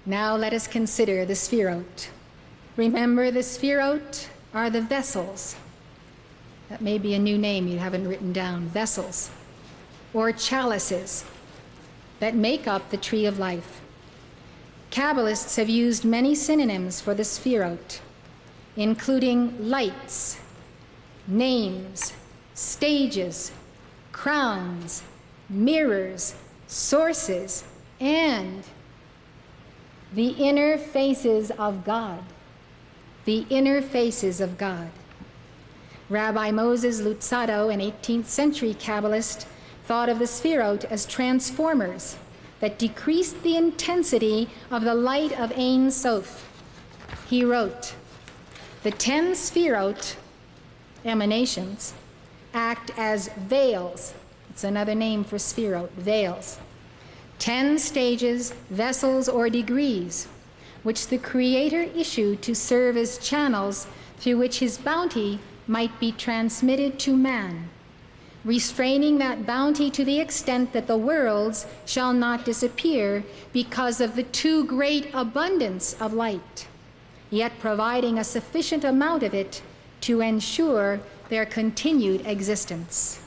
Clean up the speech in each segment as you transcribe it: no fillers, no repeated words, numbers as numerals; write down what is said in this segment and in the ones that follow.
Now let us consider the Sefirot. Remember, the Sefirot are the vessels. That may be a new name you haven't written down. Vessels, or chalices, that make up the tree of life. Kabbalists have used many synonyms for the Sefirot, including lights, names, stages, crowns, mirrors, sources, and the inner faces of God. The inner faces of God. Rabbi Moses Luzzatto, an 18th century Kabbalist, thought of the Sefirot as transformers that decreased the intensity of the light of Ein Sof. He wrote, "The 10 Sefirot, emanations, act as veils." It's another name for Sefirot, veils. 10 stages, vessels, or degrees, which the Creator issued to serve as channels through which his bounty might be transmitted to man, restraining that bounty to the extent that the worlds shall not disappear because of the too great abundance of light, yet providing a sufficient amount of it to ensure their continued existence.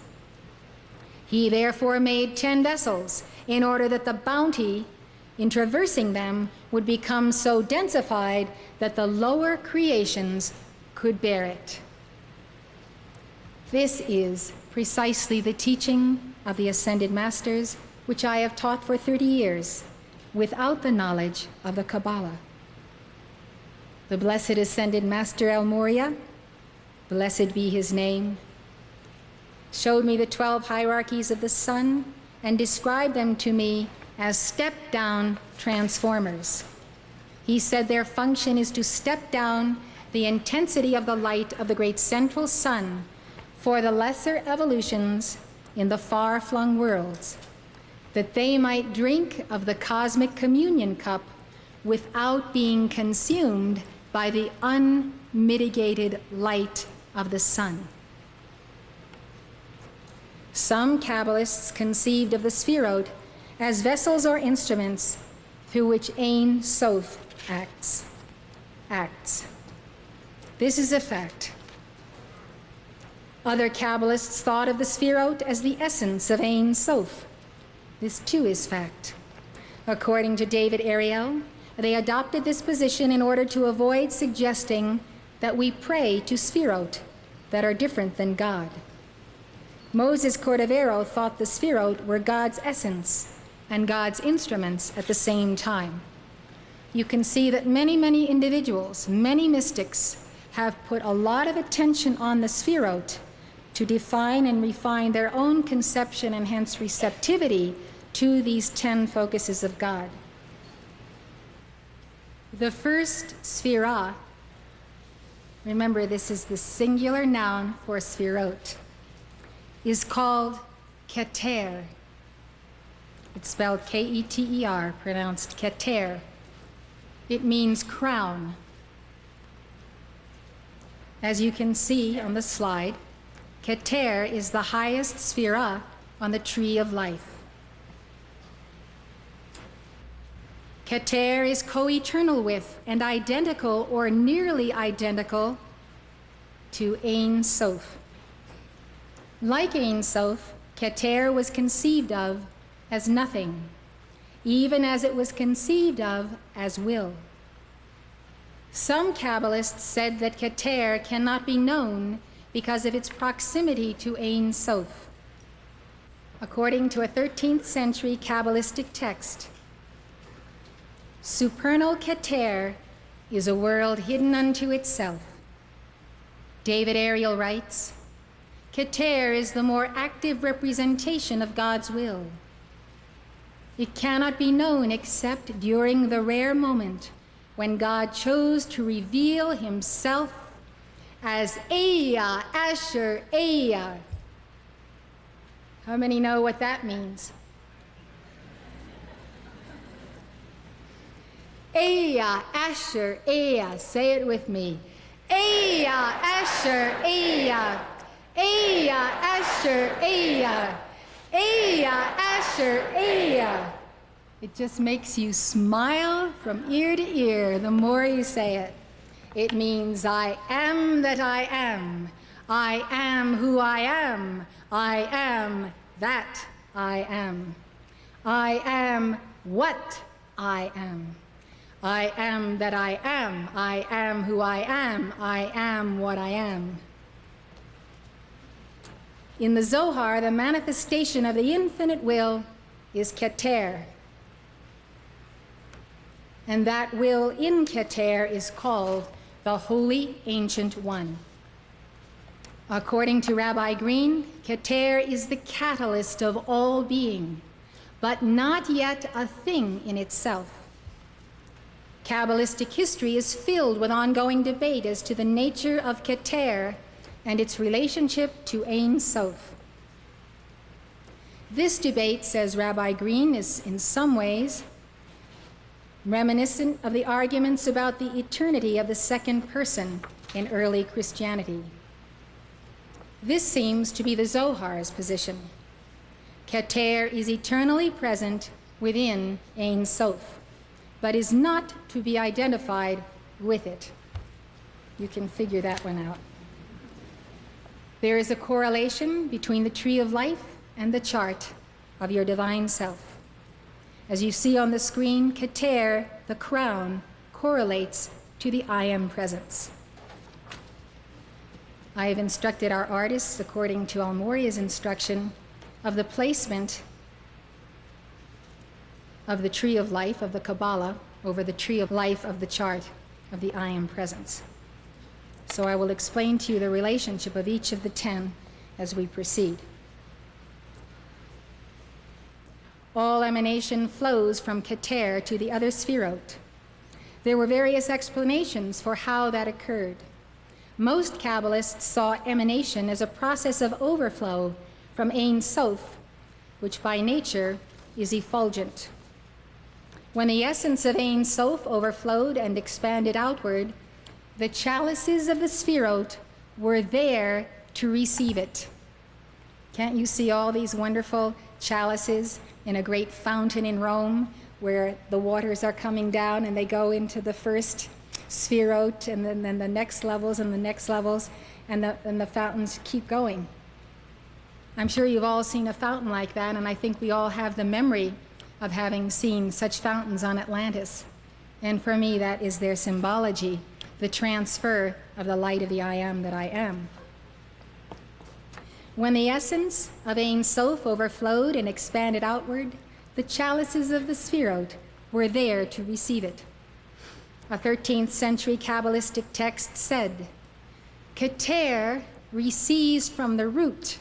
He therefore made 10 vessels in order that the bounty in traversing them would become so densified that the lower creations could bear it. This is precisely the teaching of the Ascended Masters, which I have taught for 30 years without the knowledge of the Kabbalah. The Blessed Ascended Master El Morya, blessed be his name, showed me the 12 hierarchies of the sun and described them to me as step-down transformers. He said their function is to step down the intensity of the light of the great central sun for the lesser evolutions in the far-flung worlds, that they might drink of the cosmic communion cup without being consumed by the unmitigated light of the sun. Some Kabbalists conceived of the Sefirot as vessels or instruments through which Ein Sof acts. This is a fact. Other Kabbalists thought of the Sefirot as the essence of Ein Sof. This too is fact. According to David Ariel, they adopted this position in order to avoid suggesting that we pray to Sefirot that are different than God. Moses Cordovero thought the Sefirot were God's essence and God's instruments at the same time. You can see that many individuals, many mystics, have put a lot of attention on the Sefirot to define and refine their own conception and hence receptivity to these 10 focuses of God. The first Sefirah, remember this is the singular noun for Sefirot, is called Keter. It's spelled K-E-T-E-R, pronounced Keter. It means crown. As you can see on the slide, Keter is the highest Sefirah on the tree of life. Keter is co-eternal with and identical or nearly identical to Ein Sof. Like Ein Sof, Keter was conceived of as nothing, even as it was conceived of as will. Some Kabbalists said that Keter cannot be known because of its proximity to Ein Sof. According to a 13th century Kabbalistic text, supernal Keter is a world hidden unto itself. David Ariel writes, Keter is the more active representation of God's will. It cannot be known except during the rare moment when God chose to reveal himself as Eya, Asher, Eya. How many know what that means? Eya, Asher, Eya. Say it with me. Eya, Asher, Eya. Eya, Asher, Eya. Eya, Asher, Eya. It just makes you smile from ear to ear the more you say it. It means I am that I am. I am who I am. I am that I am. I am what I am. I am that I am. I am who I am. I am what I am. In the Zohar, the manifestation of the infinite will is Keter. And that will in Keter is called the Holy Ancient One. According to Rabbi Green, Keter is the catalyst of all being, but not yet a thing in itself. Kabbalistic history is filled with ongoing debate as to the nature of Keter and its relationship to Ein Sof. This debate, says Rabbi Green, is in some ways reminiscent of the arguments about the eternity of the second person in early Christianity. This seems to be the Zohar's position. Keter is eternally present within Ein Sof, but is not to be identified with it. You can figure that one out. There is a correlation between the tree of life and the chart of your divine self. As you see on the screen, Keter, the crown, correlates to the I Am presence. I have instructed our artists, according to Almoria's instruction, of the placement of the tree of life of the Kabbalah over the tree of life of the chart of the I Am presence. So I will explain to you the relationship of each of the 10 as we proceed. All emanation flows from Keter to the other Sefirot. There were various explanations for how that occurred. Most Kabbalists saw emanation as a process of overflow from Ein Sof, which by nature is effulgent. When the essence of Ein Sof overflowed and expanded outward, the chalices of the Sefirot were there to receive it. Can't you see all these wonderful chalices in a great fountain in Rome where the waters are coming down and they go into the first Sefirot and then the next levels and the next levels, and the fountains keep going? I'm sure you've all seen a fountain like that, and I think we all have the memory of having seen such fountains on Atlantis. And for me, that is their symbology, the transfer of the light of the I Am that I am. When the essence of Ein Sof overflowed and expanded outward, the chalices of the Sefirot were there to receive it. A 13th century Kabbalistic text said, Keter receives from the root,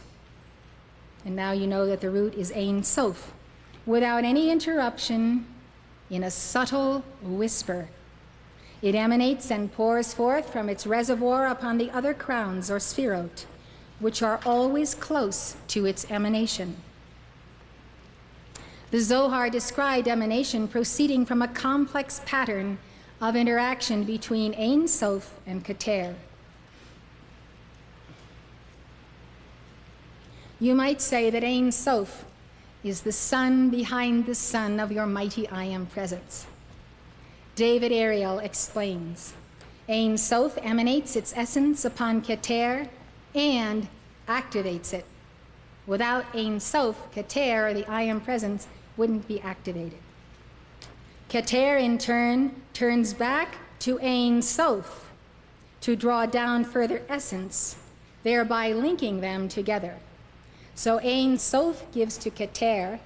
and now you know that the root is Ein Sof, without any interruption, in a subtle whisper. It emanates and pours forth from its reservoir upon the other crowns or Sefirot, which are always close to its emanation. The Zohar described emanation proceeding from a complex pattern of interaction between Ein Sof and Keter. You might say that Ein Sof is the sun behind the sun of your mighty I Am presence. David Ariel explains, Ein Sof emanates its essence upon Keter and activates it. Without Ein Sof, Keter, or the I Am presence, wouldn't be activated. Keter, in turn, turns back to Ein Sof to draw down further essence, thereby linking them together. So Ein Sof gives to Keter,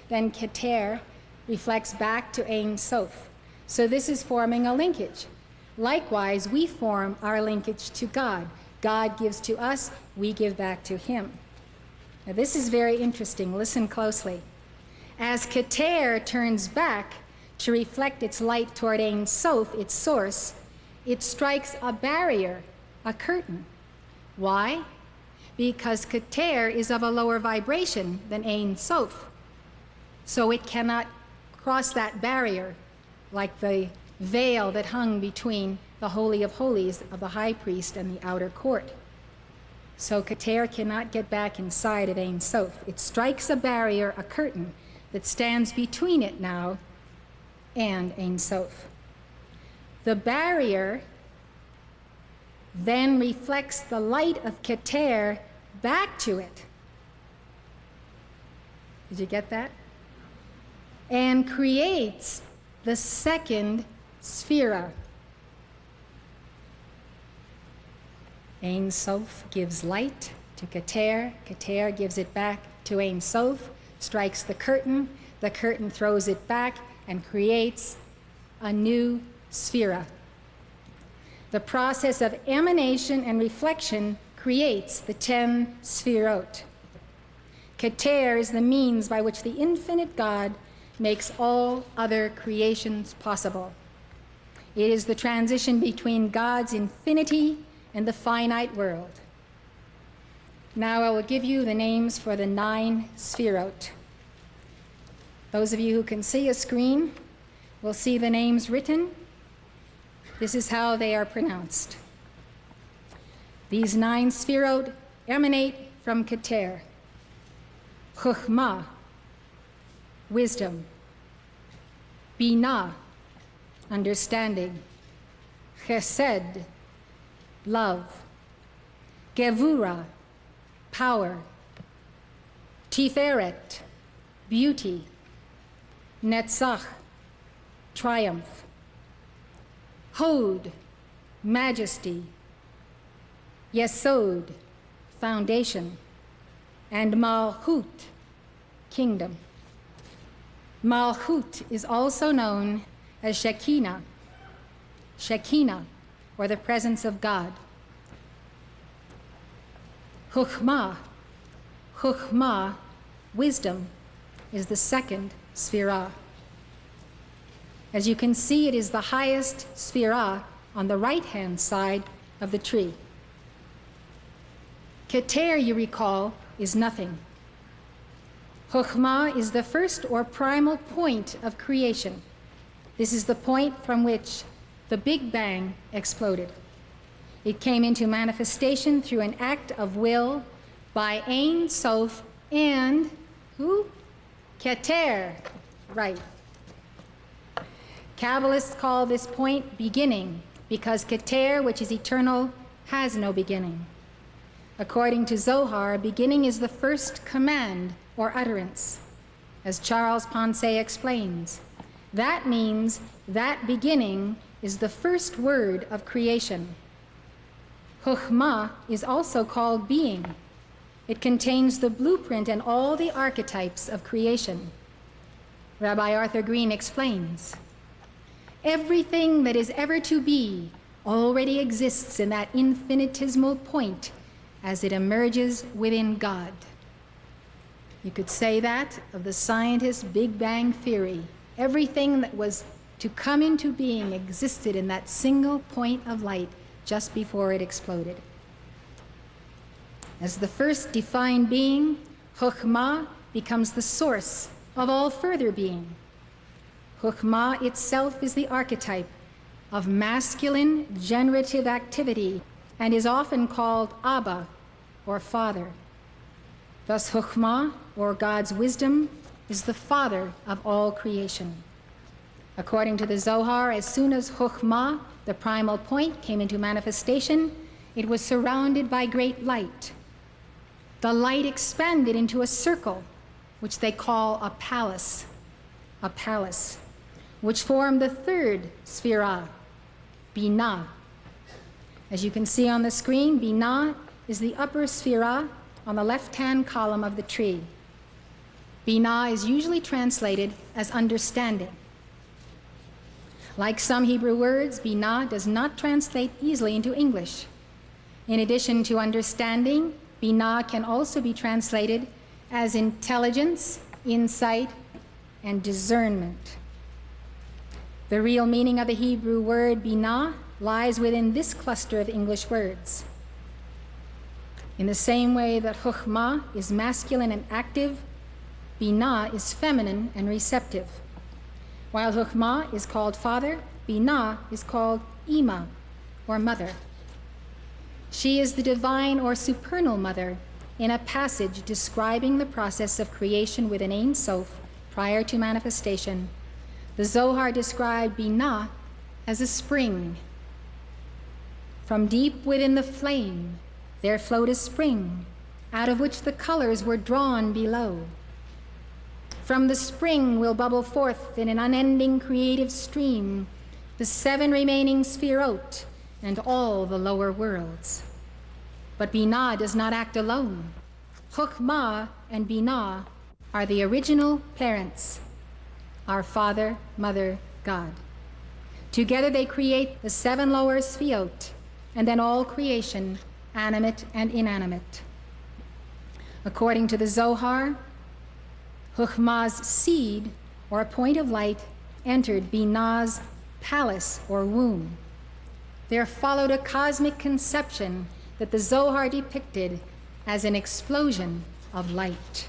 then Keter reflects back to Ein Sof. So this is forming a linkage. Likewise, we form our linkage to God. God gives to us, we give back to Him. Now this is very interesting. Listen closely. As Keter turns back to reflect its light toward Ein Sof, its source, it strikes a barrier, a curtain. Why? Because Keter is of a lower vibration than Ein Sof. So it cannot cross that barrier like the veil that hung between the Holy of Holies of the high priest and the outer court. So Keter cannot get back inside of Ein Sof. It strikes a barrier, a curtain, that stands between it now and Ein Sof. The barrier then reflects the light of Keter back to it. Did you get that? And creates the second Sefirah. Ein Sof gives light to Keter, Keter gives it back to Ein Sof, strikes the curtain throws it back and creates a new Sefirah. The process of emanation and reflection creates the 10 Sefirot. Keter is the means by which the infinite God makes all other creations possible. It is the transition between God's infinity and the finite world. Now I will give you the names for the 9 Sefirot. Those of you who can see a screen will see the names written. This is how they are pronounced. These 9 Sefirot emanate from Keter. Chokhmah, wisdom. Binah, understanding. Chesed, love. Gevurah, power. Tiferet, beauty. Netzach, triumph. Hod, majesty. Yesod, foundation. And Malchut, kingdom. Malchut is also known as Shekinah, Shekinah, or the presence of God. Chokhmah, Chokhmah, wisdom, is the second Sefirah. As you can see, it is the highest Sefirah on the right-hand side of the tree. Keter, you recall, is nothing. Chokhmah is the first or primal point of creation. This is the point from which the Big Bang exploded. It came into manifestation through an act of will by Ein Sof and who? Keter, right. Kabbalists call this point beginning because Keter, which is eternal, has no beginning. According to Zohar, beginning is the first command or utterance. As Charles Ponce explains, that means that beginning is the first word of creation. Chokhmah is also called being. It contains the blueprint and all the archetypes of creation. Rabbi Arthur Green explains, everything that is ever to be already exists in that infinitesimal point as it emerges within God. You could say that of the scientist's Big Bang theory. Everything that was to come into being existed in that single point of light just before it exploded. As the first defined being, Chokhmah becomes the source of all further being. Chokhmah itself is the archetype of masculine generative activity and is often called Abba, or Father. Thus, Chokhmah, or God's wisdom, is the father of all creation. According to the Zohar, as soon as Chokhmah, the primal point, came into manifestation, it was surrounded by great light. The light expanded into a circle, which they call a palace, which formed the third Sefirah, Binah. As you can see on the screen, Binah is the upper Sefirah on the left-hand column of the tree. Binah is usually translated as understanding. Like some Hebrew words, Binah does not translate easily into English. In addition to understanding, Binah can also be translated as intelligence, insight, and discernment. The real meaning of the Hebrew word Binah lies within this cluster of English words. In the same way that Chokhmah is masculine and active, Binah is feminine and receptive. While Chokhmah is called father, Binah is called Ima, or mother. She is the divine or supernal mother in a passage describing the process of creation within Ein Sof prior to manifestation. The Zohar described Binah as a spring. From deep within the flame, there flowed a spring, out of which the colors were drawn below. From the spring will bubble forth in an unending creative stream the 7 remaining Sefirot and all the lower worlds. But Binah does not act alone. Chokhmah and Binah are the original parents, our Father, Mother, God. Together they create the 7 lower Sefirot, and then all creation, animate and inanimate. According to the Zohar, Chokhmah's seed, or point of light, entered Binah's palace or womb. There followed a cosmic conception that the Zohar depicted as an explosion of light.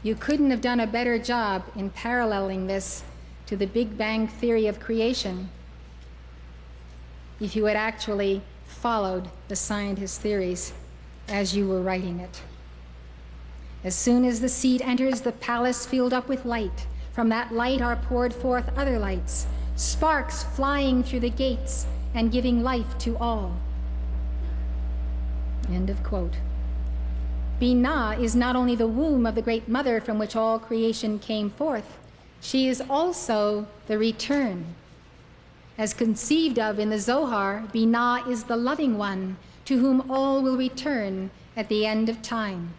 You couldn't have done a better job in paralleling this to the Big Bang theory of creation if you had actually followed the scientists' theories as you were writing it. As soon as the seed enters the palace filled up with light, from that light are poured forth other lights, sparks flying through the gates and giving life to all. End of quote. Binah is not only the womb of the great mother from which all creation came forth, she is also the return. As conceived of in the Zohar, Binah is the loving one to whom all will return at the end of time.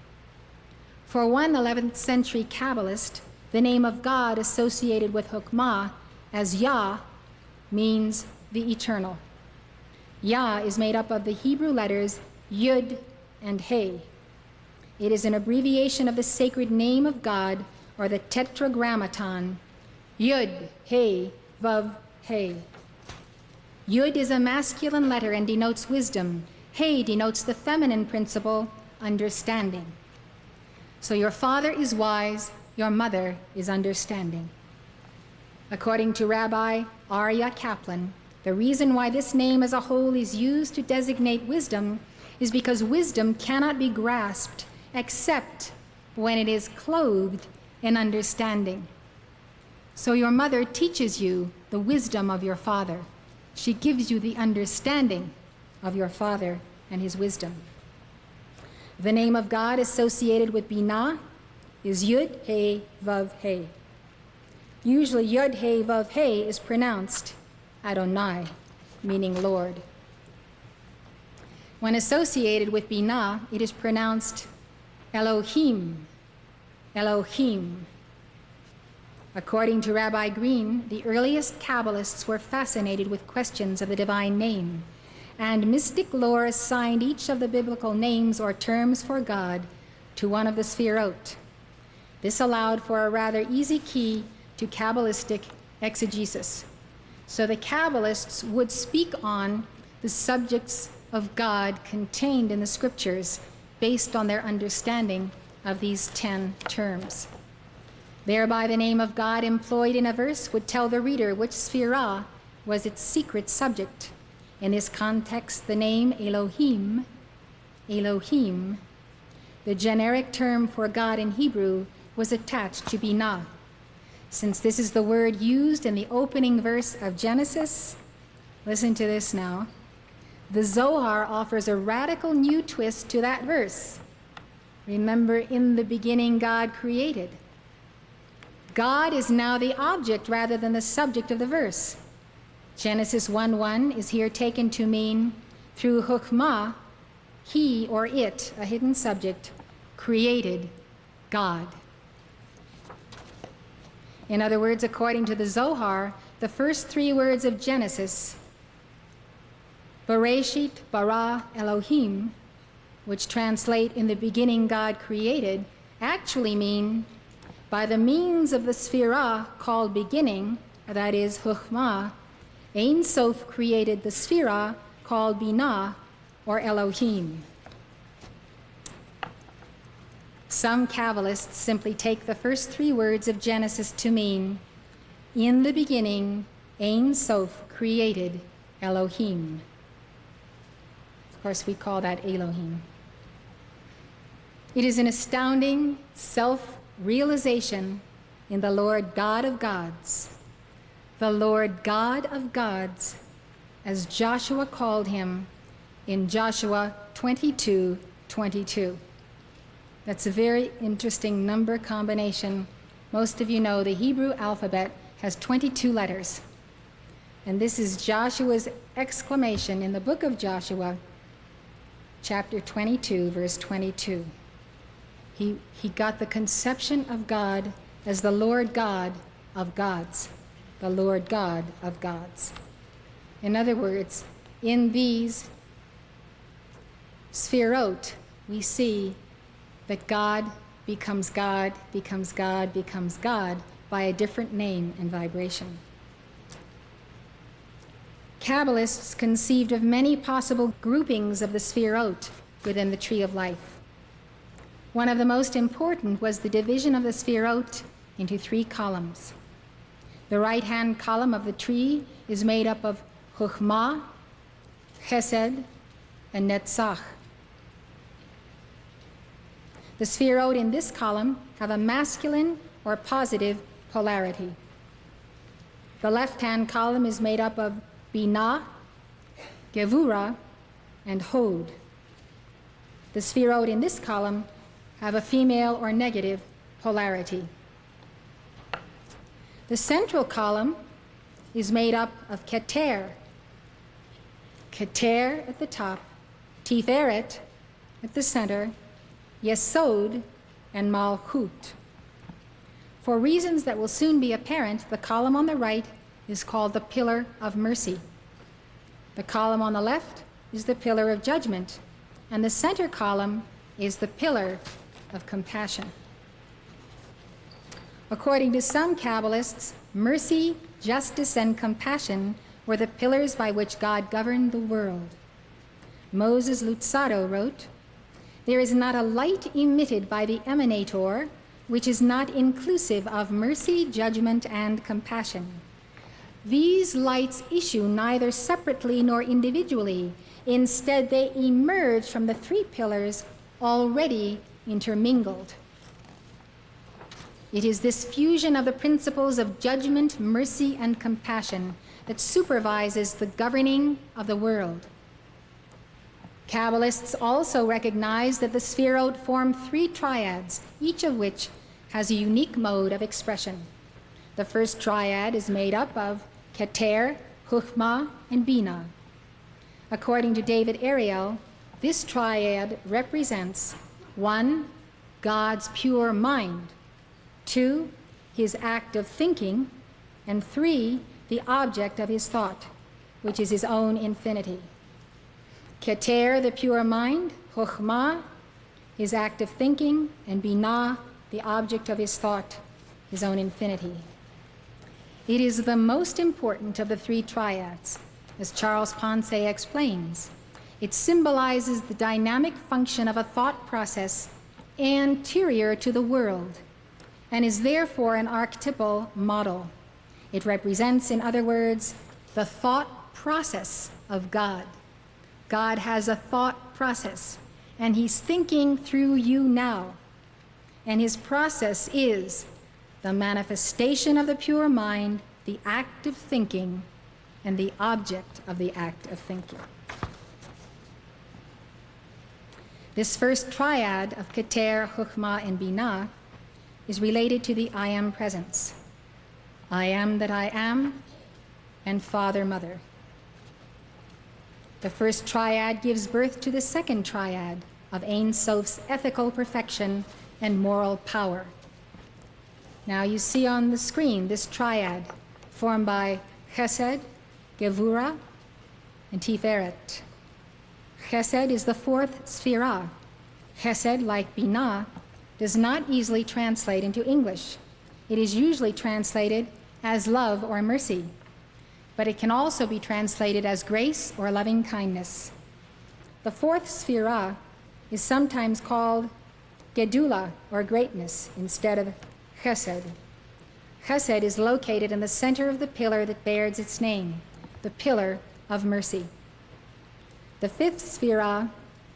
For one 11th century Kabbalist, the name of God associated with Chokhmah as Yah means the eternal. Yah is made up of the Hebrew letters Yud and He. It is an abbreviation of the sacred name of God, or the Tetragrammaton, Yud, He, Vav, He. Yud is a masculine letter and denotes wisdom. He denotes the feminine principle, understanding. So your father is wise, your mother is understanding. According to Rabbi Aryeh Kaplan, the reason why this name as a whole is used to designate wisdom is because wisdom cannot be grasped except when it is clothed in understanding. So your mother teaches you the wisdom of your father. She gives you the understanding of your father and his wisdom. The name of God associated with Binah is Yud, He, Vav, He. Usually Yud, He, Vav, He is pronounced Adonai, meaning Lord. When associated with Binah, it is pronounced Elohim, Elohim. According to Rabbi Green, the earliest Kabbalists were fascinated with questions of the divine name, and mystic lore assigned each of the biblical names or terms for God to one of the Sefirot. This allowed for a rather easy key to Kabbalistic exegesis. So the Kabbalists would speak on the subjects of God contained in the scriptures based on their understanding of these 10 terms. Thereby the name of God employed in a verse would tell the reader which Sefirah was its secret subject. In this context, the name Elohim, Elohim, the generic term for God in Hebrew, was attached to Binah. Since this is the word used in the opening verse of Genesis, listen to this now. The Zohar offers a radical new twist to that verse. Remember, in the beginning God created. God is now the object rather than the subject of the verse. Genesis 1:1 is here taken to mean, through Chokhmah, he or it, a hidden subject, created God. In other words, according to the Zohar, the first 3 words of Genesis, Bereshit bara Elohim, which translate in the beginning God created, actually mean by the means of the Sefirah called beginning, that is Chokhmah, Ein Sof created the Sefirah called Binah or Elohim. Some Kabbalists simply take the first 3 words of Genesis to mean, in the beginning, Ein Sof created Elohim. Of course, we call that Elohim. It is an astounding, realization in the Lord God of gods. The Lord God of gods, as Joshua called him in Joshua 22:22. That's a very interesting number combination. Most of you know the Hebrew alphabet has 22 letters. And this is Joshua's exclamation in the book of Joshua, chapter 22, verse 22. He got the conception of God as the Lord God of gods, the Lord God of gods. In other words, in these Sefirot, we see that God becomes God, becomes God, becomes God by a different name and vibration. Kabbalists conceived of many possible groupings of the Sefirot within the tree of life. One of the most important was the division of the Sefirot into 3 columns. The right-hand column of the tree is made up of Chokhmah, Chesed, and Netzach. The Sefirot in this column have a masculine or positive polarity. The left-hand column is made up of Binah, Gevurah, and Hod. The Sefirot in this column have a female or negative polarity. The central column is made up of Keter. Keter at the top, Tiferet at the center, Yesod, and Malchut. For reasons that will soon be apparent, the column on the right is called the pillar of mercy. The column on the left is the pillar of judgment, and the center column is the pillar of compassion. According to some Kabbalists, mercy, justice, and compassion were the pillars by which God governed the world. Moses Luzzatto wrote, "There is not a light emitted by the emanator which is not inclusive of mercy, judgment, and compassion. These lights issue neither separately nor individually. Instead, they emerge from the 3 pillars already intermingled." It is this fusion of the principles of judgment, mercy, and compassion that supervises the governing of the world. Kabbalists also recognize that the Sefirot form 3 triads, each of which has a unique mode of expression. The first triad is made up of Keter, Chokhmah, and Binah. According to David Ariel, this triad represents 1, God's pure mind, 2, his act of thinking, and 3, the object of his thought, which is his own infinity. Keter, the pure mind, Chokhmah, his act of thinking, and Binah, the object of his thought, his own infinity. It is the most important of the 3 triads. As Charles Ponce explains, it symbolizes the dynamic function of a thought process anterior to the world, and is therefore an archetypal model. It represents, in other words, the thought process of God. God has a thought process, and he's thinking through you now. And his process is the manifestation of the pure mind, the act of thinking, and the object of the act of thinking. This first triad of Keter, Chokhmah, and Binah is related to the I Am presence. I am that I am, and Father, Mother. The first triad gives birth to the second triad of Ein Sof's ethical perfection and moral power. Now you see on the screen this triad formed by Chesed, Gevurah, and Tiferet. Chesed is the 4th Sefirah. Chesed, like Binah, does not easily translate into English. It is usually translated as love or mercy, but it can also be translated as grace or loving kindness. The 4th Sefirah is sometimes called Gedulah, or greatness, instead of Chesed. Chesed is located in the center of the pillar that bears its name, the pillar of mercy. The 5th Sefirah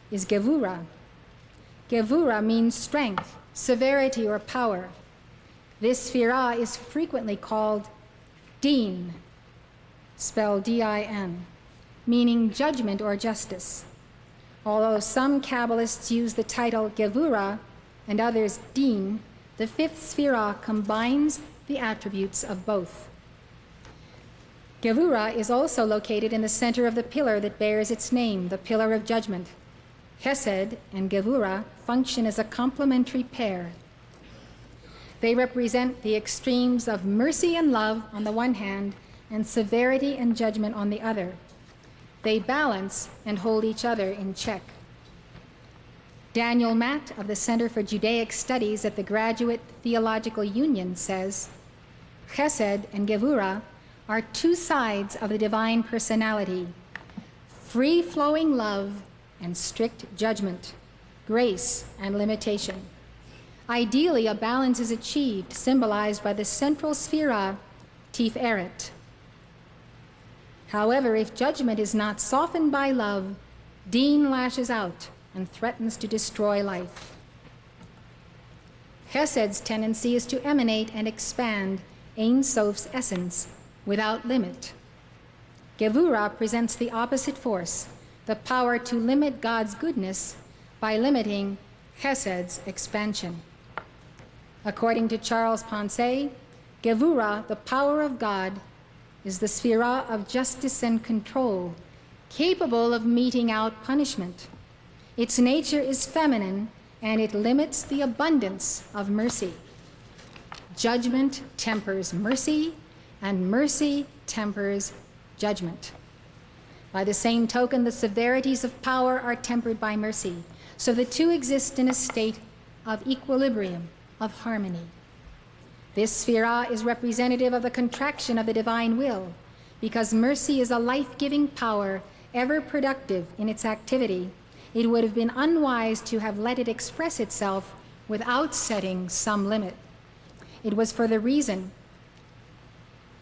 is Gevurah. Gevurah means strength, severity or power. This Sefirah is frequently called Din, spelled D-I-N, meaning judgment or justice. Although some Kabbalists use the title Gevurah and others Din, the fifth Sefirah combines the attributes of both. Gevurah is also located in the center of the pillar that bears its name, the pillar of judgment. Chesed and Gevurah function as a complementary pair. They represent the extremes of mercy and love on the one hand, and severity and judgment on the other. They balance and hold each other in check. Daniel Matt of the Center for Judaic Studies at the Graduate Theological Union says, Chesed and Gevurah are two sides of the divine personality, free-flowing love and strict judgment, grace and limitation. Ideally, a balance is achieved, symbolized by the central Sefirah, Tiferet. However, if judgment is not softened by love, Din lashes out and threatens to destroy life. Chesed's tendency is to emanate and expand Ein Sof's essence without limit. Gevurah presents the opposite force, the power to limit God's goodness by limiting Chesed's expansion. According to Charles Ponce, Gevurah, the power of God, is the Sefirah of justice and control, capable of meting out punishment. Its nature is feminine, and it limits the abundance of mercy. Judgment tempers mercy, and mercy tempers judgment. By the same token, the severities of power are tempered by mercy, so the two exist in a state of equilibrium, of harmony. This Sefirah is representative of the contraction of the divine will, because mercy is a life-giving power, ever productive in its activity. It would have been unwise to have let it express itself without setting some limit. It was for the reason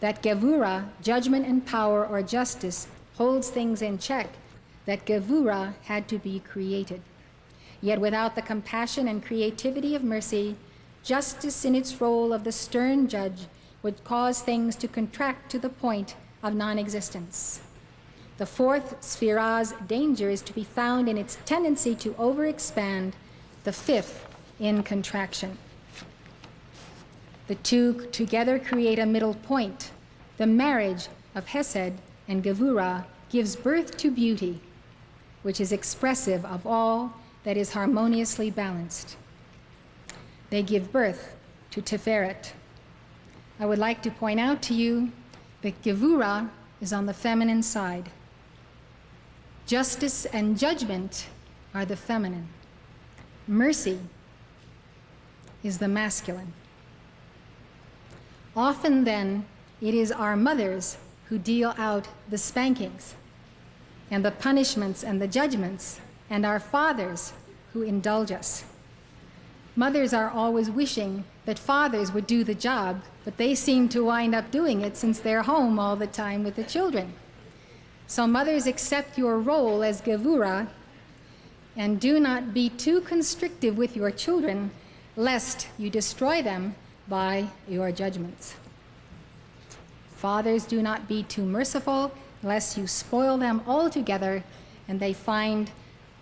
that Gevurah, judgment and power or justice, holds things in check, that Gevurah had to be created. Yet without the compassion and creativity of mercy, justice in its role of the stern judge would cause things to contract to the point of non-existence. The fourth Sefirah's danger is to be found in its tendency to overexpand, the fifth in contraction. The two together create a middle point. The marriage of Chesed and Gevurah gives birth to beauty, which is expressive of all that is harmoniously balanced. They give birth to Tiferet. I would like to point out to you that Gevurah is on the feminine side. Justice and judgment are the feminine. Mercy is the masculine. Often then, it is our mothers who deal out the spankings and the punishments and the judgments, and our fathers who indulge us. Mothers are always wishing that fathers would do the job, but they seem to wind up doing it since they're home all the time with the children. So mothers, accept your role as Gevurah and do not be too constrictive with your children, lest you destroy them by your judgments. Fathers, do not be too merciful, lest you spoil them altogether and they find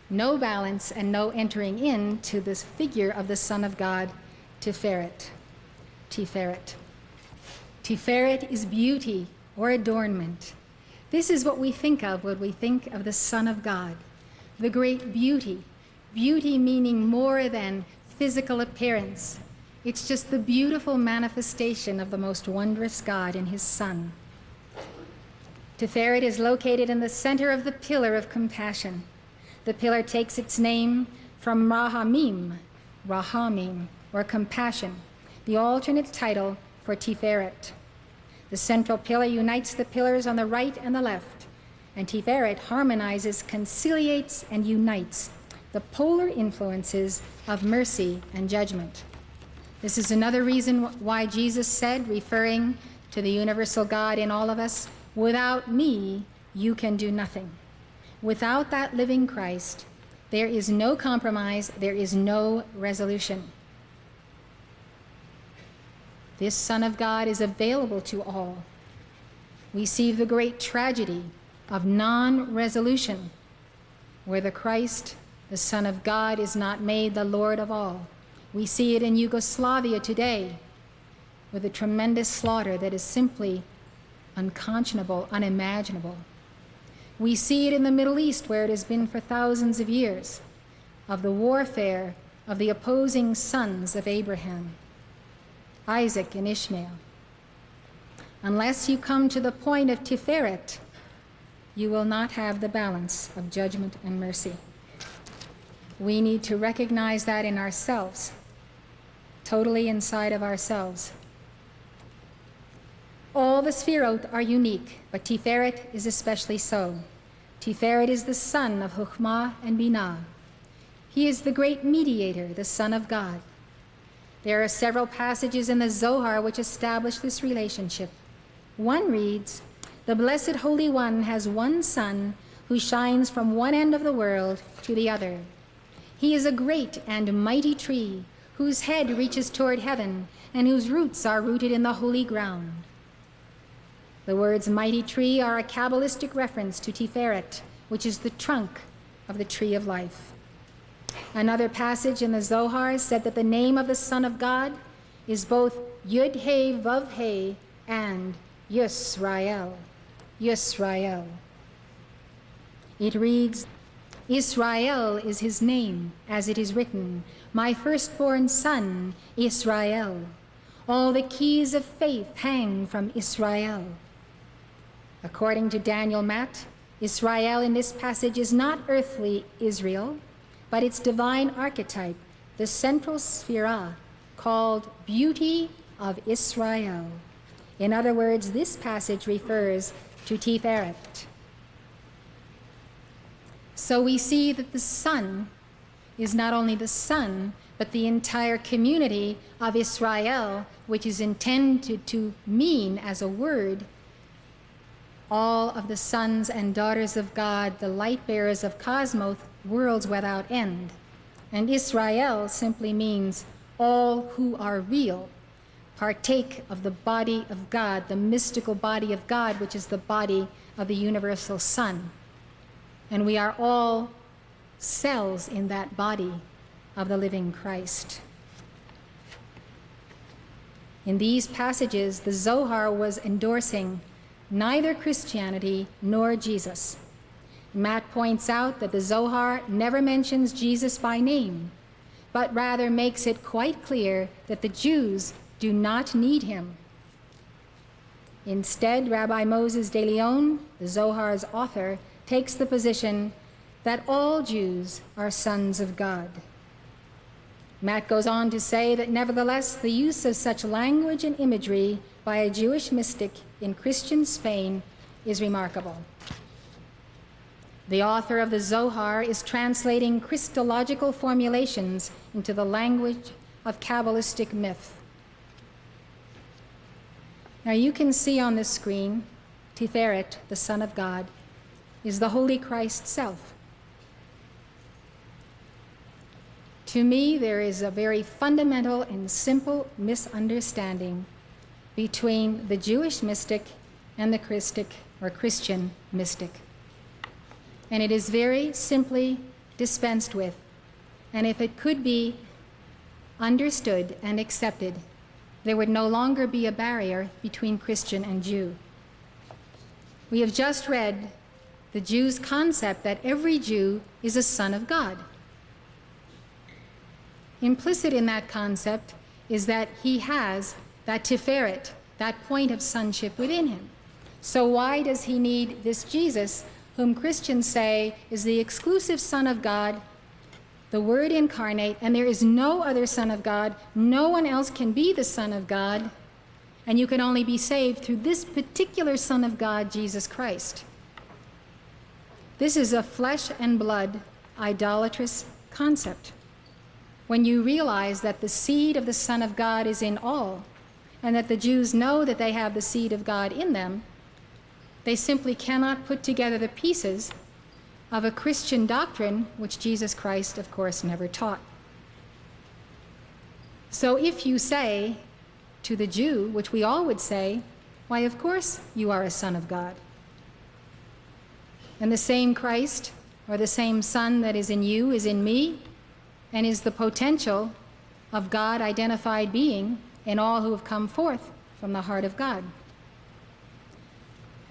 no balance and no entering into this figure of the Son of God, Tiferet. Tiferet. Tiferet is beauty or adornment. This is what we think of when we think of the Son of God, the great beauty. Beauty meaning more than physical appearance. It's just the beautiful manifestation of the most wondrous God in his Son. Tiferet is located in the center of the pillar of compassion. The pillar takes its name from Rahamim, or compassion, the alternate title for Tiferet. The central pillar unites the pillars on the right and the left, and Tiferet harmonizes, conciliates, and unites the polar influences of mercy and judgment. This is another reason why Jesus said, referring to the universal God in all of us, "Without me, you can do nothing." Without that living Christ, there is no compromise, there is no resolution. This Son of God is available to all. We see the great tragedy of non-resolution, where the Christ, the Son of God, is not made the Lord of all. We see it in Yugoslavia today, with a tremendous slaughter that is simply unconscionable, unimaginable. We see it in the Middle East, where it has been for thousands of years, of the warfare of the opposing sons of Abraham, Isaac and Ishmael. Unless you come to the point of Tiferet, you will not have the balance of judgment and mercy. We need to recognize that in ourselves, totally inside of ourselves. All the Sefirot are unique, but Tiferet is especially so. Tiferet is the son of Chokhmah and Binah. He is the great mediator, the Son of God. There are several passages in the Zohar which establish this relationship. One reads, "The Blessed Holy One has one son who shines from one end of the world to the other. He is a great and mighty tree whose head reaches toward heaven and whose roots are rooted in the holy ground." The words mighty tree are a Kabbalistic reference to Tiferet, which is the trunk of the tree of life. Another passage in the Zohar said that the name of the Son of God is both Yud-He Vav-He and Yisrael. Yisrael. It reads, "Israel is his name, as it is written, my firstborn son, Israel. All the keys of faith hang from Israel." According to Daniel Matt, Israel in this passage is not earthly Israel, but its divine archetype, the central Sefirah, called Beauty of Israel. In other words, this passage refers to Tiferet. So we see that the Son is not only the Son, but the entire community of Israel, which is intended to mean as a word all of the sons and daughters of God, the light bearers of cosmos, worlds without end. And Israel simply means all who are real, partake of the body of God, the mystical body of God, which is the body of the universal Son. And we are all cells in that body of the living Christ. In these passages, the Zohar was endorsing neither Christianity nor Jesus. Matt points out that the Zohar never mentions Jesus by name, but rather makes it quite clear that the Jews do not need him. Instead, Rabbi Moses de Leon, the Zohar's author, takes the position that all Jews are sons of God. Matt goes on to say that nevertheless, the use of such language and imagery by a Jewish mystic in Christian Spain is remarkable. The author of the Zohar is translating Christological formulations into the language of Kabbalistic myth. Now you can see on the screen, Tiferet, the Son of God, is the Holy Christ self. To me, there is a very fundamental and simple misunderstanding between the Jewish mystic and the Christian mystic. And it is very simply dispensed with. And if it could be understood and accepted, there would no longer be a barrier between Christian and Jew. We have just read the Jew's concept that every Jew is a son of God. Implicit in that concept is that he has that Tiferet, that point of sonship within him. So why does he need this Jesus, whom Christians say is the exclusive Son of God, the Word incarnate, and there is no other Son of God, no one else can be the Son of God, and you can only be saved through this particular Son of God, Jesus Christ. This is a flesh and blood, idolatrous concept. When you realize that the seed of the Son of God is in all, and that the Jews know that they have the seed of God in them, they simply cannot put together the pieces of a Christian doctrine, which Jesus Christ, of course, never taught. So if you say to the Jew, which we all would say, why, of course you are a son of God. And the same Christ, or the same Son that is in you, is in me, and is the potential of God identified being in all who have come forth from the heart of God.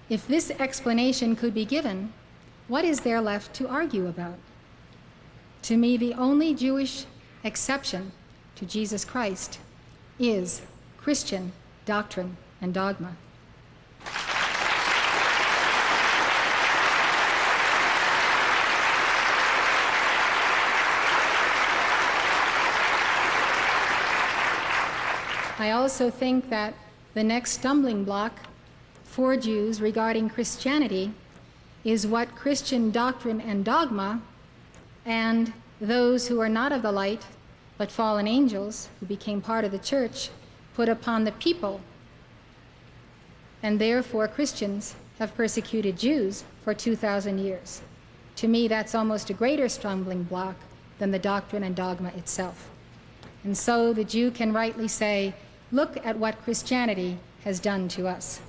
If this explanation could be given, what is there left to argue about? To me, the only Jewish exception to Jesus Christ is Christian doctrine and dogma. I also think that the next stumbling block for Jews regarding Christianity is what Christian doctrine and dogma and those who are not of the light but fallen angels who became part of the church put upon the people. And therefore Christians have persecuted Jews for 2,000 years. To me, that's almost a greater stumbling block than the doctrine and dogma itself. And so the Jew can rightly say, look at what Christianity has done to us.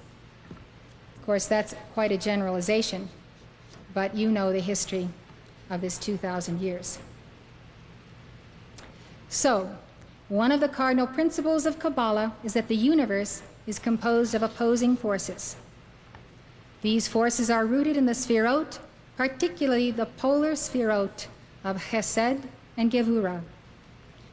Of course, that's quite a generalization, but you know the history of this 2,000 years. So, one of the cardinal principles of Kabbalah is that the universe is composed of opposing forces. These forces are rooted in the Sefirot, particularly the polar Sefirot of Chesed and Gevurah.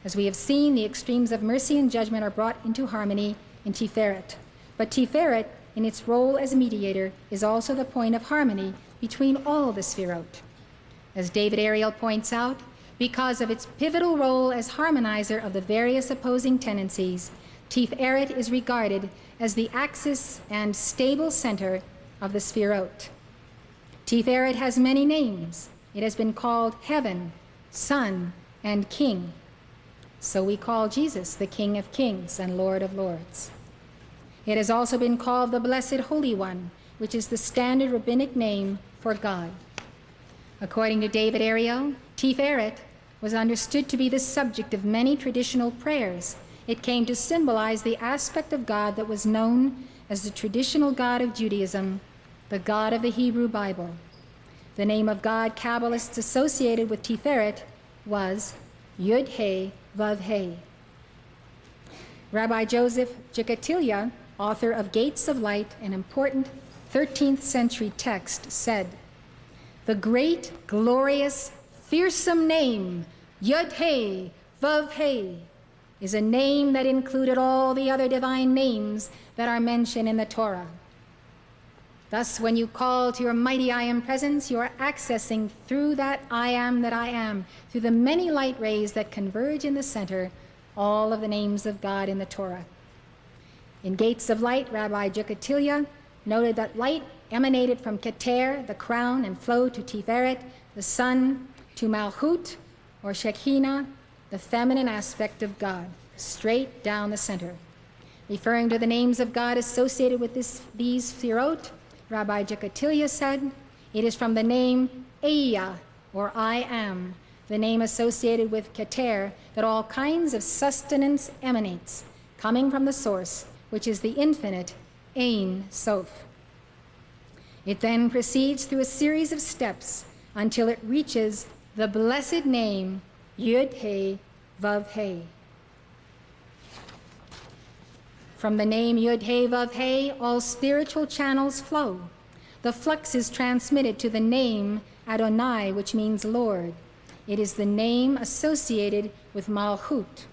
As we have seen, the extremes of mercy and judgment are brought into harmony in Tiferet. But Tiferet, in its role as mediator, is also the point of harmony between all the Sefirot. As David Ariel points out, because of its pivotal role as harmonizer of the various opposing tendencies, Tiferet is regarded as the axis and stable center of the Sefirot. Tiferet has many names. It has been called Heaven, Son, and King. So we call Jesus the King of Kings and Lord of Lords. It has also been called the Blessed Holy One, which is the standard rabbinic name for God. According to David Ariel, Tiferet was understood to be the subject of many traditional prayers. It came to symbolize the aspect of God that was known as the traditional God of Judaism, the God of the Hebrew Bible. The name of God Kabbalists associated with Tiferet was Yud-He Vav-He. Rabbi Joseph Jekatilia, author of Gates of Light, an important 13th century text, said, "The great, glorious, fearsome name, Yud-He Vav-He, is a name that included all the other divine names that are mentioned in the Torah. Thus, when you call to your mighty I Am presence, you are accessing through that I Am that I Am, through the many light rays that converge in the center, all of the names of God in the Torah." In Gates of Light, Rabbi Jekatilia noted that light emanated from Keter, the crown, and flowed to Tiferet, the sun, to Malchut, or Shekinah, the feminine aspect of God, straight down the center. Referring to the names of God associated with these Sefirot, Rabbi Jekatilia said, it is from the name Eya, or I Am, the name associated with Keter, that all kinds of sustenance emanates, coming from the source, which is the infinite Ein Sof. It then proceeds through a series of steps until it reaches the blessed name Yud-He Vav-He. From the name Yud-He Vav-He, all spiritual channels flow. The flux is transmitted to the name Adonai, which means Lord. It is the name associated with Malchut.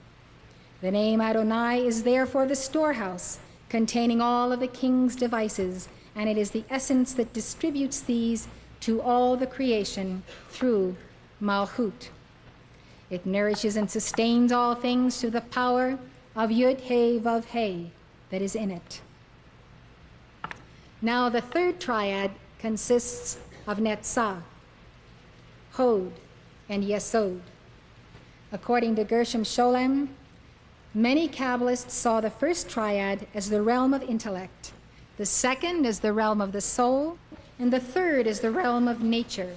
The name Adonai is therefore the storehouse, containing all of the king's devices, and it is the essence that distributes these to all the creation through Malchut. It nourishes and sustains all things through the power of Yud-He Vav-He that is in it. Now the third triad consists of Netzah, Hod, and Yesod. According to Gershom Scholem, many Kabbalists saw the first triad as the realm of intellect, the second as the realm of the soul, and the third as the realm of nature.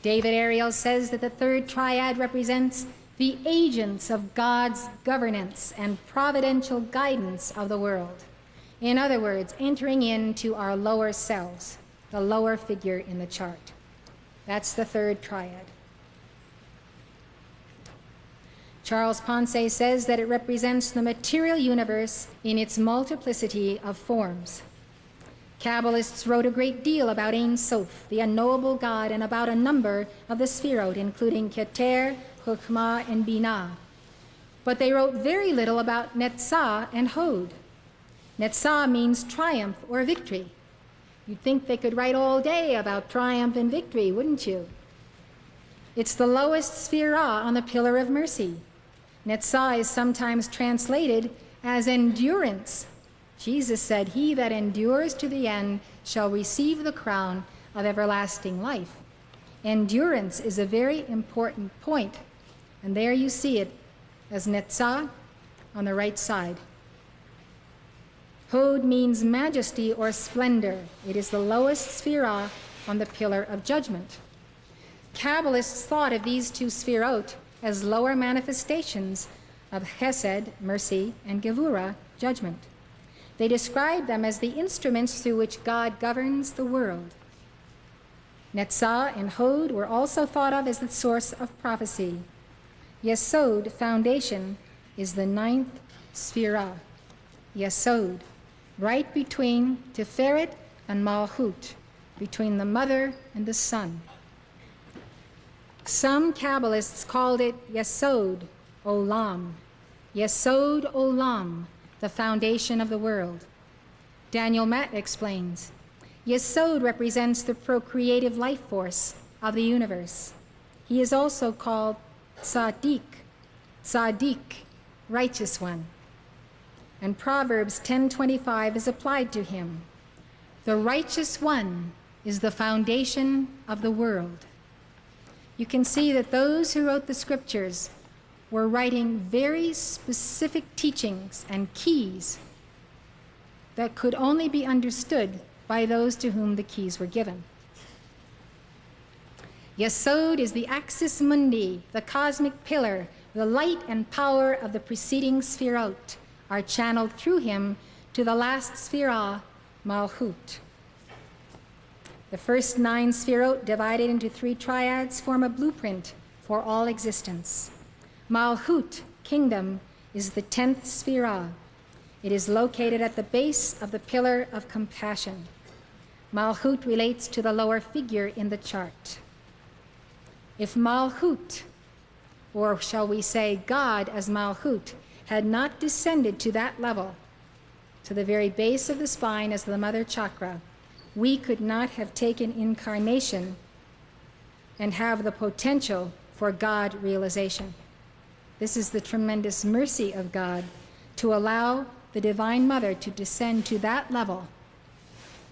David Ariel says that the third triad represents the agents of God's governance and providential guidance of the world. In other words, entering into our lower selves, the lower figure in the chart. That's the third triad. Charles Ponce says that it represents the material universe in its multiplicity of forms. Kabbalists wrote a great deal about Ein Sof, the unknowable God, and about a number of the Sefirot, including Keter, Chokhmah, and Binah. But they wrote very little about Netzah and Hod. Netzah means triumph or victory. You'd think they could write all day about triumph and victory, wouldn't you? It's the lowest Sefirah on the pillar of mercy. Netzah is sometimes translated as endurance. Jesus said, "He that endures to the end shall receive the crown of everlasting life." Endurance is a very important point, and there you see it as Netzah on the right side. Hod means majesty or splendor. It is the lowest Sefirah on the pillar of judgment. Kabbalists thought of these two Sefirot as lower manifestations of Chesed, mercy, and Gevurah, judgment. They describe them as the instruments through which God governs the world. Netzah and Hod were also thought of as the source of prophecy. Yesod, foundation, is the ninth Sefirah. Yesod, right between Tiferet and Malchut, between the mother and the son. Some Kabbalists called it Yesod Olam. Yesod Olam, the foundation of the world. Daniel Matt explains, Yesod represents the procreative life force of the universe. He is also called Tzaddik, righteous one. And Proverbs 10:25 is applied to him. The righteous one is the foundation of the world. You can see that those who wrote the scriptures were writing very specific teachings and keys that could only be understood by those to whom the keys were given. Yesod is the axis mundi, the cosmic pillar. The light and power of the preceding Sefirot are channeled through him to the last Sefirah, Malchut. The first 9 Sefirot, divided into 3 triads, form a blueprint for all existence. Malchut, kingdom, is the 10th Sefirah. It is located at the base of the pillar of compassion. Malchut relates to the lower figure in the chart. If Malchut, or shall we say God as Malchut, had not descended to that level, to the very base of the spine as the mother chakra, we could not have taken incarnation and have the potential for God realization. This is the tremendous mercy of God to allow the Divine Mother to descend to that level.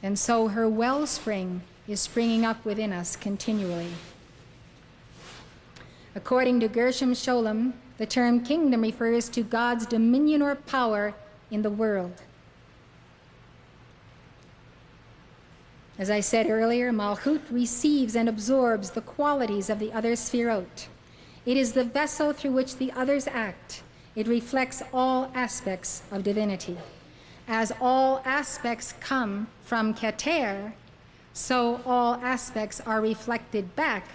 And so her wellspring is springing up within us continually. According to Gershom Scholem, the term kingdom refers to God's dominion or power in the world. As I said earlier, Malchut receives and absorbs the qualities of the other Sefirot. It is the vessel through which the others act. It reflects all aspects of divinity. As all aspects come from Keter, so all aspects are reflected back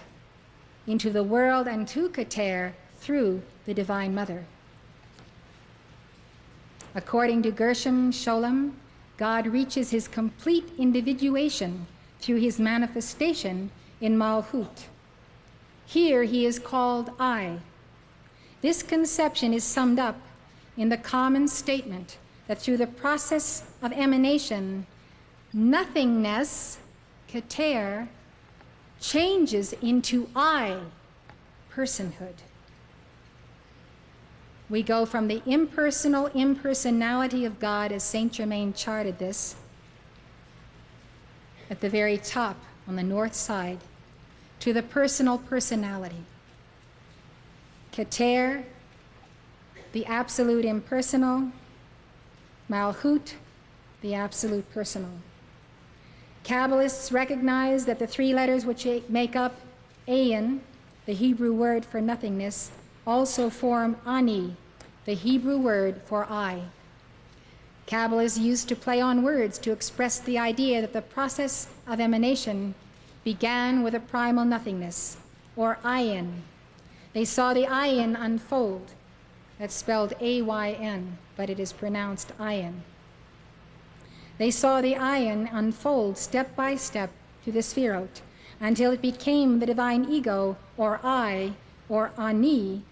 into the world and to Keter through the Divine Mother. According to Gershom Scholem, God reaches his complete individuation through his manifestation in Malchut. Here he is called I. This conception is summed up in the common statement that through the process of emanation, nothingness, Keter, changes into I, personhood. We go from the impersonal impersonality of God, as Saint Germain charted this, at the very top on the north side, to the personal personality. Keter, the absolute impersonal. Malchut, the absolute personal. Kabbalists recognize that the 3 letters which make up Ayin, the Hebrew word for nothingness, also form ani, the Hebrew word for I. Kabbalists used to play on words to express the idea that the process of emanation began with a primal nothingness, or ayin. They saw the ayin unfold. That's spelled A-Y-N, but it is pronounced ayin. They saw the ayin unfold step by step to the Sefirot until it became the divine ego, or I, or ani,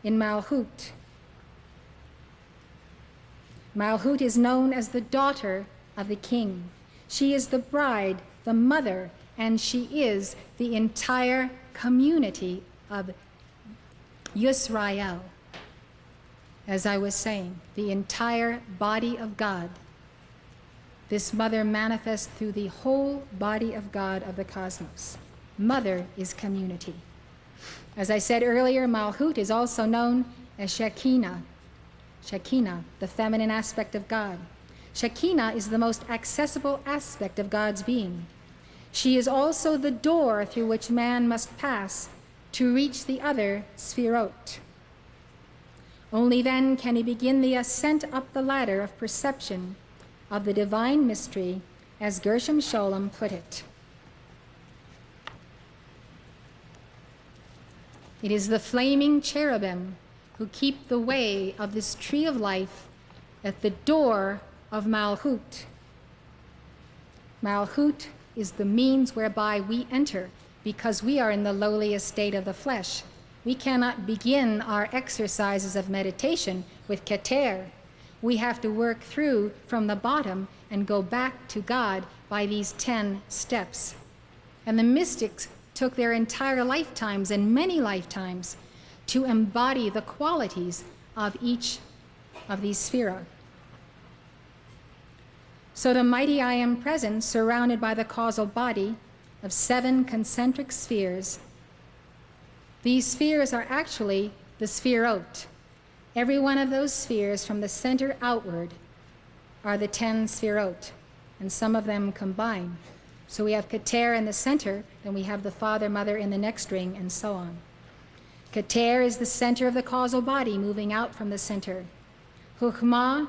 in Malchut. Malchut is known as the daughter of the king. She is the bride, the mother, and she is the entire community of Yisrael. As I was saying, the entire body of God. This mother manifests through the whole body of God of the cosmos. Mother is community. As I said earlier, Malchut is also known as Shekinah. Shekinah, the feminine aspect of God. Shekinah is the most accessible aspect of God's being. She is also the door through which man must pass to reach the other Sefirot. Only then can he begin the ascent up the ladder of perception of the divine mystery, as Gershom Scholem put it. It is the flaming cherubim who keep the way of this tree of life at the door of Malchut. Malchut is the means whereby we enter, because we are in the lowliest state of the flesh. We cannot begin our exercises of meditation with Keter. We have to work through from the bottom and go back to God by these 10 steps. And the mystics took their entire lifetimes and many lifetimes to embody the qualities of each of these Sefirot. So the mighty I Am present, surrounded by the causal body of 7 concentric spheres. These spheres are actually the Sefirot. Every one of those spheres from the center outward are the 10 Sefirot, and some of them combine. So we have Keter in the center, then we have the Father, Mother in the next ring, and so on. Keter is the center of the causal body, moving out from the center. Chokhmah,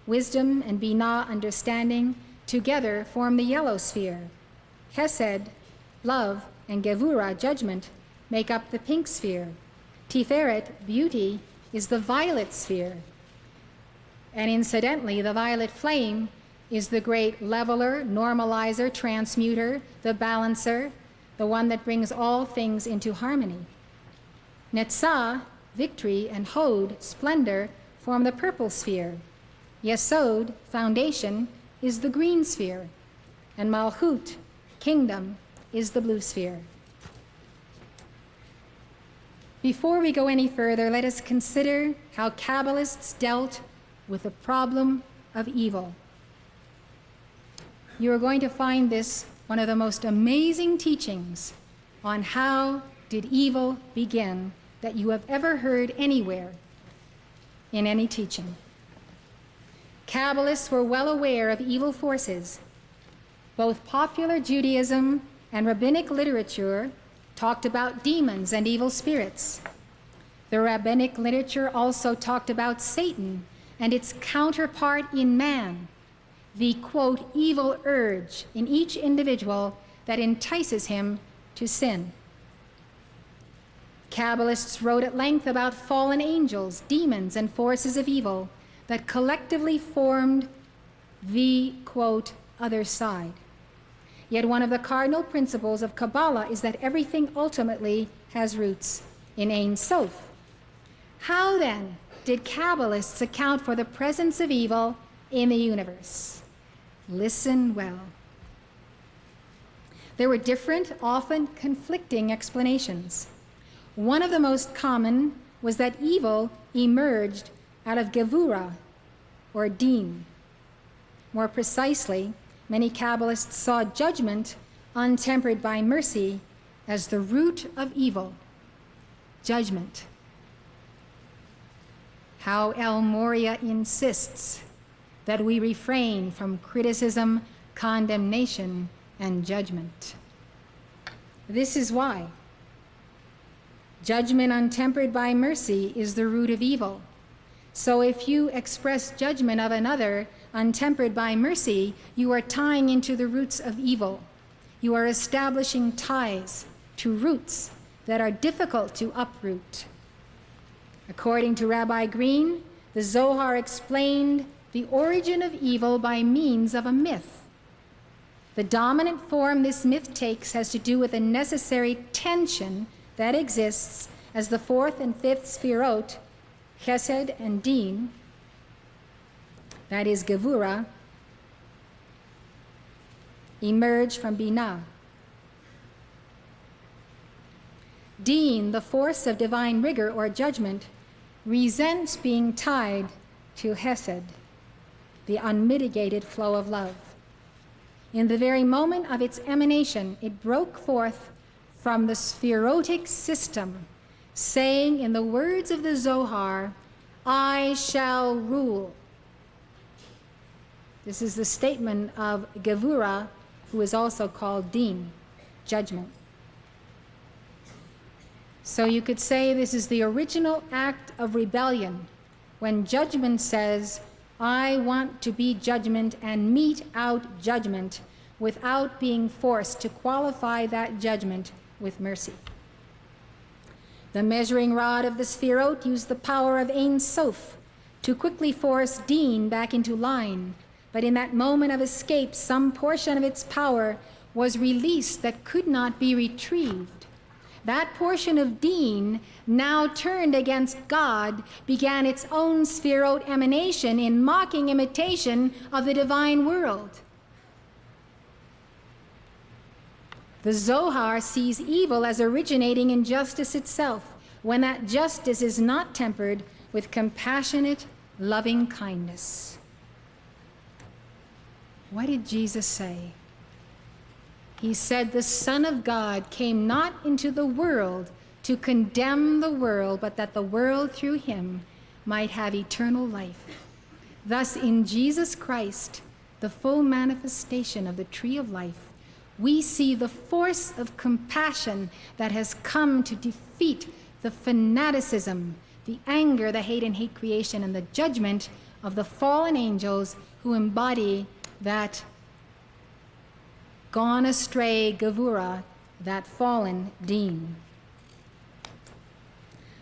wisdom, and Binah, understanding, together form the yellow sphere. Chesed, love, and Gevurah, judgment, make up the pink sphere. Tiferet, beauty, is the violet sphere. And incidentally, the violet flame is the great leveler, normalizer, transmuter, the balancer, the one that brings all things into harmony. Netzah, victory, and Hod, splendor, form the purple sphere. Yesod, foundation, is the green sphere. And Malchut, kingdom, is the blue sphere. Before we go any further, let us consider how Kabbalists dealt with the problem of evil. You are going to find this one of the most amazing teachings on how did evil begin that you have ever heard anywhere in any teaching. Kabbalists were well aware of evil forces. Both popular Judaism and rabbinic literature talked about demons and evil spirits. The rabbinic literature also talked about Satan and its counterpart in man, the, quote, evil urge in each individual that entices him to sin. Kabbalists wrote at length about fallen angels, demons, and forces of evil that collectively formed the, quote, other side. Yet one of the cardinal principles of Kabbalah is that everything ultimately has roots in Ein Sof. How then did Kabbalists account for the presence of evil in the universe? Listen well. There were different, often conflicting explanations. One of the most common was that evil emerged out of Gevurah, or Din. More precisely, many Kabbalists saw judgment untempered by mercy as the root of evil. Judgment. How El Morya insists that we refrain from criticism, condemnation, and judgment. This is why Judgment untempered by mercy is the root of evil. So if you express judgment of another untempered by mercy, you are tying into the roots of evil. You are establishing ties to roots that are difficult to uproot. According to Rabbi Green, the Zohar explained the origin of evil by means of a myth. The dominant form this myth takes has to do with a necessary tension that exists as the fourth and fifth Sefirot, Chesed and Din, that is Gevura, emerge from Binah. Din, the force of divine rigor or judgment, resents being tied to Hesed, the unmitigated flow of love. In the very moment of its emanation, it broke forth from the Sephirotic system, saying in the words of the Zohar, "I shall rule." This is the statement of Gevura, who is also called Din, judgment. So you could say this is the original act of rebellion, when judgment says, "I want to be judgment and mete out judgment," without being forced to qualify that judgment with mercy. The measuring rod of the Sefirot used the power of Ein Sof to quickly force Din back into line, but in that moment of escape, some portion of its power was released that could not be retrieved. That portion of Din, now turned against God, began its own Sefirot emanation in mocking imitation of the divine world. The Zohar sees evil as originating in justice itself, when that justice is not tempered with compassionate, loving kindness. What did Jesus say? He said, "The Son of God came not into the world to condemn the world, but that the world through him might have eternal life." Thus, in Jesus Christ, the full manifestation of the tree of life, we see the force of compassion that has come to defeat the fanaticism, the anger, the hate and hate creation, and the judgment of the fallen angels who embody that gone astray Gevura, that fallen Din.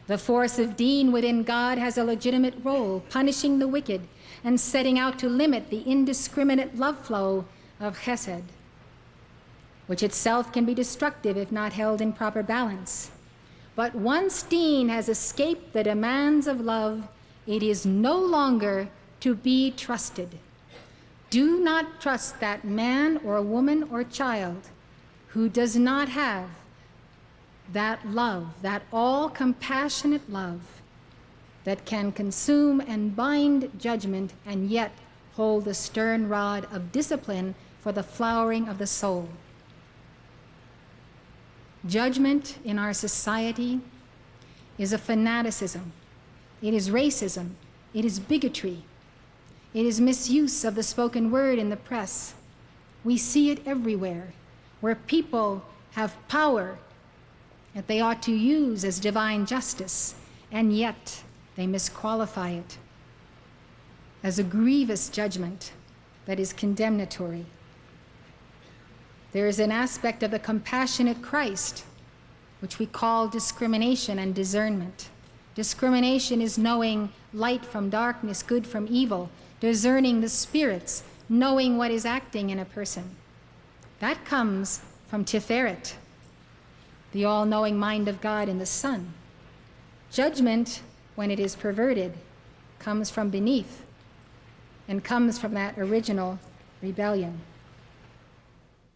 The force of Din within God has a legitimate role, punishing the wicked and setting out to limit the indiscriminate love flow of Chesed, which itself can be destructive if not held in proper balance. But once Din has escaped the demands of love, it is no longer to be trusted. Do not trust that man or woman or child who does not have that love, that all-compassionate love that can consume and bind judgment and yet hold the stern rod of discipline for the flowering of the soul. Judgment in our society is a fanaticism. It is racism. It is bigotry. It is misuse of the spoken word in the press. We see it everywhere, where people have power that they ought to use as divine justice, and yet they misqualify it as a grievous judgment that is condemnatory. There is an aspect of the compassionate Christ, which we call discrimination and discernment. Discrimination is knowing light from darkness, good from evil, discerning the spirits, knowing what is acting in a person. That comes from Tiferet, the all-knowing mind of God in the Son. Judgment, when it is perverted, comes from beneath and comes from that original rebellion.